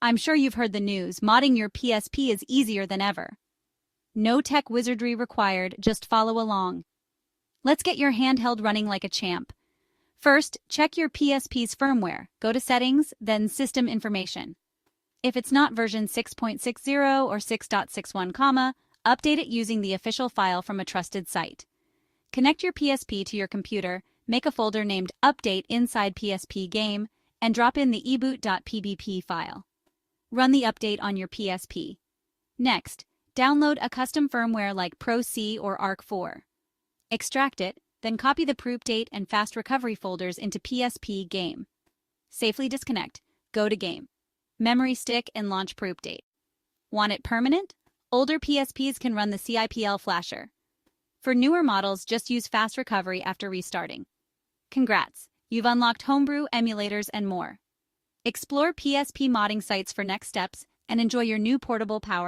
I'm sure you've heard the news, modding your PSP is easier than ever. No tech wizardry required, just follow along. Let's get your handheld running like a champ. First, check your PSP's firmware. Go to Settings, then System Information. If it's not version 6.60 or 6.61, update it using the official file from a trusted site. Connect your PSP to your computer, make a folder named Update inside PSP Game, and drop in the eboot.pbp file. Run the update on your PSP. Next, download a custom firmware like Pro C or ARC4. Extract it, then copy the proof date and fast recovery folders into PSP Game. Safely disconnect, go to Game, Memory Stick, and launch proof date. Want it permanent? Older PSPs can run the CIPL flasher. For newer models, just use fast recovery after restarting. Congrats, you've unlocked homebrew, emulators, and more. Explore PSP modding sites for next steps and enjoy your new portable power.